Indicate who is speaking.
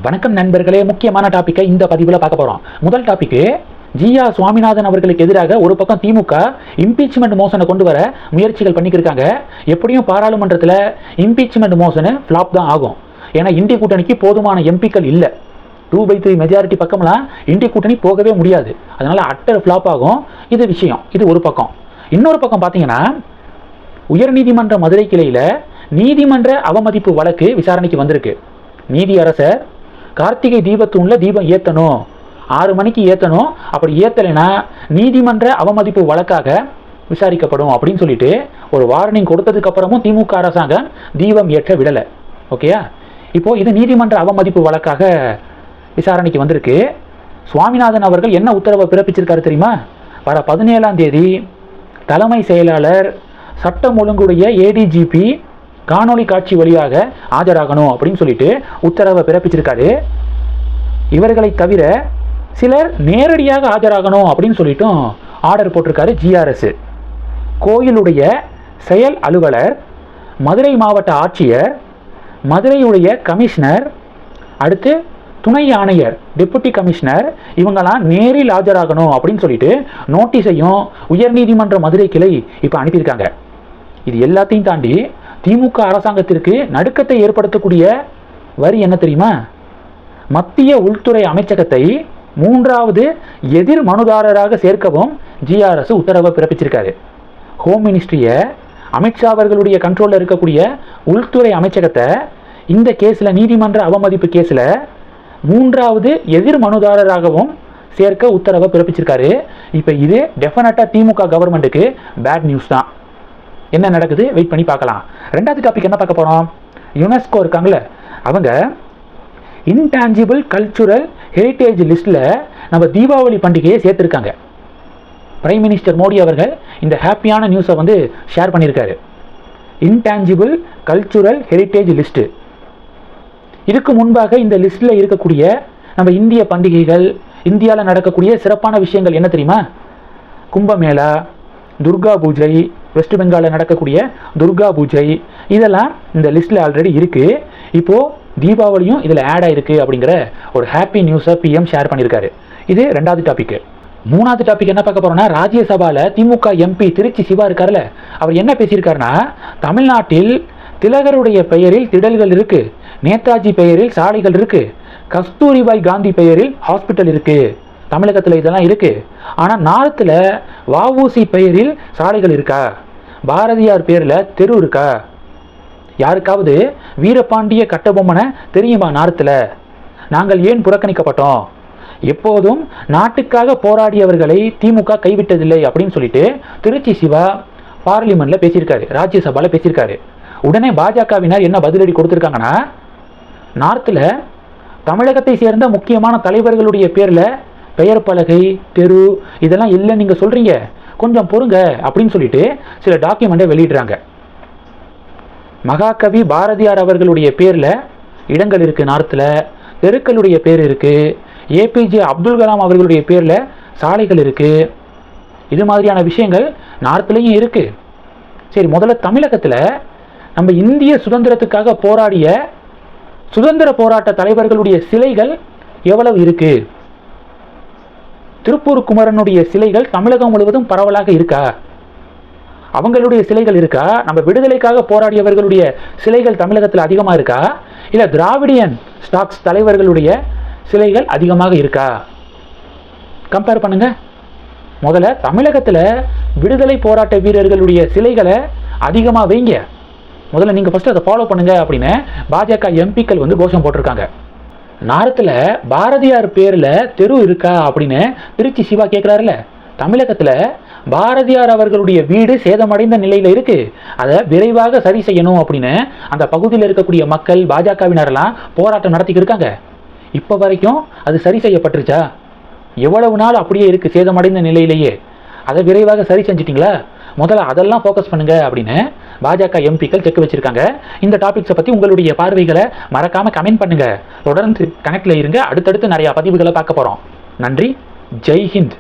Speaker 1: வணக்கம் நண்பர்களே, முக்கியமான டாபிக்கை இந்த பதிவில் பார்க்க போகிறோம். முதல் டாபிக், ஜி.ஆர். சுவாமிநாதன் அவர்களுக்கு எதிராக ஒரு பக்கம் திமுக இம்பீச்மெண்ட் மோஷனை கொண்டு வர முயற்சிகள் பண்ணிக்கிருக்காங்க. எப்படியும் பாராளுமன்றத்தில் இம்பீச்மெண்ட் மோஷனு ஃப்ளாப் தான் ஆகும். ஏன்னா இந்திய கூட்டணிக்கு போதுமான எம்பிக்கள் இல்லை. 2/3 மெஜாரிட்டி பக்கம்லாம் இந்திய கூட்டணி போகவே முடியாது. அதனால் அட்டர் ஃப்ளாப் ஆகும். இது விஷயம். இது ஒரு பக்கம். இன்னொரு பக்கம் பார்த்தீங்கன்னா, உயர்நீதிமன்ற மதுரை கிளையில் நீதிமன்ற அவமதிப்பு வழக்கு விசாரணைக்கு வந்திருக்கு. நீதியரசர் கார்த்திகை தீபத்தூணில் தீபம் ஏற்றணும், 6 மணிக்கு ஏற்றணும், அப்படி ஏற்றலைன்னா நீதிமன்ற அவமதிப்பு வழக்காக விசாரிக்கப்படும் அப்படின்னு சொல்லிட்டு ஒரு வார்னிங் கொடுத்ததுக்கு அப்புறமும் திமுக அரசாங்கம் தீபம் ஏற்ற விடலை. ஓகேயா? இப்போது இது நீதிமன்ற அவமதிப்பு வழக்காக விசாரணைக்கு வந்திருக்கு. சுவாமிநாதன் அவர்கள் என்ன உத்தரவை பிறப்பிச்சிருக்காரு தெரியுமா? வர 17ஆம் தேதி தலைமை செயலாளர் சட்டம் ஒழுங்குடைய ஏடிஜிபி காணொலி காட்சி வழியாக ஆஜராகணும் அப்படின்னு சொல்லிட்டு உத்தரவை பிறப்பிச்சிருக்காரு. இவர்களை தவிர சிலர் நேரடியாக ஆஜராகணும் அப்படின்னு சொல்லிட்டும் ஆர்டர் போட்டிருக்காரு ஜிஆர்எஸ். கோயிலுடைய செயல் அலுவலர், மதுரை மாவட்ட ஆட்சியர், மதுரையுடைய கமிஷனர், அடுத்து துணை ஆணையர், டெபுட்டி கமிஷனர், இவங்கெல்லாம் நேரில் ஆஜராகணும் அப்படின்னு சொல்லிட்டு நோட்டீஸையும் உயர்நீதிமன்ற மதுரை கிளை இப்போ அனுப்பியிருக்காங்க. இது எல்லாத்தையும் தாண்டி திமுக அரசாங்கத்திற்கு நடுக்கத்தை ஏற்படுத்தக்கூடிய வரி என்ன தெரியுமா? மத்திய உள்துறை அமைச்சகத்தை 3வது எதிர் மனுதாரராக சேர்க்கவும் ஜிஆர்எஸ் உத்தரவை பிறப்பிச்சிருக்காரு. ஹோம் மினிஸ்ட்ரியை, அமித்ஷா அவர்களுடைய கண்ட்ரோலில் இருக்கக்கூடிய உள்துறை அமைச்சகத்தை இந்த கேஸில், நீதிமன்ற அவமதிப்பு கேஸில் 3வது எதிர் மனுதாரராகவும் சேர்க்க உத்தரவை பிறப்பிச்சிருக்காரு. இப்போ இது டெஃபினட்டாக திமுக கவர்மெண்ட்டுக்கு பேட் நியூஸ் தான். என்ன நடக்குது வெயிட் பண்ணி பார்க்கலாம். ரெண்டாவது டாபிக் என்ன பார்க்க போகிறோம்? யுனெஸ்கோ இருக்காங்களே, அவங்க இன்டான்ஜிபிள் கல்ச்சுரல் ஹெரிட்டேஜ் லிஸ்ட்டில் நம்ம தீபாவளி பண்டிகையை சேர்த்துருக்காங்க. பிரைம் மினிஸ்டர் மோடி அவர்கள் இந்த ஹாப்பியான நியூஸை வந்து ஷேர் பண்ணியிருக்காரு. Intangible cultural heritage list. இதுக்கு முன்பாக இந்த லிஸ்ட்டில் இருக்கக்கூடிய நம்ம இந்திய பண்டிகைகள், இந்தியாவில் நடக்கக்கூடிய சிறப்பான விஷயங்கள் என்ன தெரியுமா? கும்பமேளா, துர்கா பூஜை, வெஸ்ட் பெங்காலில் நடக்கக்கூடிய துர்கா பூஜை, இதெல்லாம் இந்த லிஸ்ட்டில் ஆல்ரெடி இருக்குது. இப்போது தீபாவளியும் இதில் ஆட் ஆகிருக்கு அப்படிங்கிற ஒரு ஹாப்பி நியூஸை பிஎம் ஷேர் பண்ணியிருக்காரு. இது ரெண்டாவது டாபிக். மூணாவது டாபிக் என்ன பார்க்க போகிறோம்னா, ராஜ்யசபாவில் திமுக எம்பி திருச்சி சிவா இருக்கார்ல, அவர் என்ன பேசியிருக்காருன்னா, தமிழ்நாட்டில் திலகருடைய பெயரில் திடல்கள் இருக்குது, நேதாஜி பெயரில் சாலைகள் இருக்குது, கஸ்தூரிபாய் காந்தி பெயரில் ஹாஸ்பிட்டல் இருக்குது, தமிழகத்தில் இதெல்லாம் இருக்குது. ஆனால் நார்த்தில் வஉசி பெயரில் சாலைகள் இருக்கா? பாரதியார் பேரில் தெரு இருக்கா? யாருக்காவது வீரபாண்டிய கட்டபொம்மனை தெரியுமா? நார்த்தில் நாங்கள் ஏன் புறக்கணிக்கப்பட்டோம்? எப்போதும் நாட்டுக்காக போராடியவர்களை திமுக கைவிட்டதில்லை அப்படின்னு சொல்லிட்டு திருச்சி சிவா பார்லிமெண்ட்டில் பேசியிருக்காரு, ராஜ்யசபாவில் பேசியிருக்காரு. உடனே பாஜகவினர் என்ன பதிலடி கொடுத்துருக்காங்கன்னா, நார்த்தில் தமிழகத்தை சேர்ந்த முக்கியமான தலைவர்களுடைய பேரில் பெயர் பலகை, தெரு இதெல்லாம் இல்லை நீங்கள் சொல்கிறீங்க, கொஞ்சம் பொறுங்க அப்படின்னு சொல்லிட்டு சில டாக்குமெண்ட்டை வெளியிடுறாங்க. மகாகவி பாரதியார் அவர்களுடைய பேரில் இடங்கள் இருக்குது, நார்த்தில் தெருக்களுடைய பேர் இருக்குது, ஏபிஜே அப்துல் கலாம் அவர்களுடைய பேரில் சாலைகள் இருக்குது. இது மாதிரியான விஷயங்கள் நார்த்துலேயும் இருக்குது. சரி, முதல்ல தமிழகத்தில் நம்ம இந்திய சுதந்திரத்துக்காக போராடிய சுதந்திர போராட்ட தலைவர்களுடைய சிலைகள் எவ்வளவு இருக்குது? திருப்பூர் குமரனுடைய சிலைகள் தமிழகம் முழுவதும் பரவலாக இருக்கா? அவங்களுடைய சிலைகள் இருக்கா? நம்ம விடுதலைக்காக போராடியவர்களுடைய சிலைகள் தமிழகத்தில் அதிகமாக இருக்கா? இல்லை திராவிடியன் ஸ்டாக்ஸ் தலைவர்களுடைய சிலைகள் அதிகமாக இருக்கா? கம்பேர் பண்ணுங்க. முதல்ல தமிழகத்தில் விடுதலை போராட்ட வீரர்களுடைய சிலைகளை அதிகமாக வைங்க. முதல்ல நீங்கள் ஃபஸ்ட்டு அதை ஃபாலோ பண்ணுங்க அப்படின்னு பாஜக எம்பிக்கள் வந்து கோஷம் போட்டிருக்காங்க. நார்த்தில் பாரதியார் பேரில் தெரு இருக்கா அப்படின்னு திருச்சி சிவா கேட்குறாருல, தமிழகத்தில் பாரதியார் அவர்களுடைய வீடு சேதமடைந்த நிலையில் இருக்குது, அதை விரைவாக சரி செய்யணும் அப்படின்னு அந்த பகுதியில் இருக்கக்கூடிய மக்கள், பாஜகவினரெல்லாம் போராட்டம் நடத்திக்கிருக்காங்க. இப்போ வரைக்கும் அது சரி செய்யப்பட்டுருச்சா? எவ்வளவு நாள் அப்படியே இருக்குது சேதமடைந்த நிலையிலேயே? அதை விரைவாக சரி செஞ்சிட்டிங்களா? முதல்ல அதெல்லாம் ஃபோக்கஸ் பண்ணுங்க அப்படின்னு பாஜக எம்பிக்கள் செக் வச்சிருக்காங்க. இந்த டாபிக்ஸை பற்றி உங்களுடைய பார்வைகளை மறக்காமல் கமெண்ட் பண்ணுங்க. தொடர்ந்து கனெக்டில் இருங்க. அடுத்தடுத்து நிறையா பதிவுகளை பார்க்க போகிறோம். நன்றி. ஜெய் ஹிந்த்.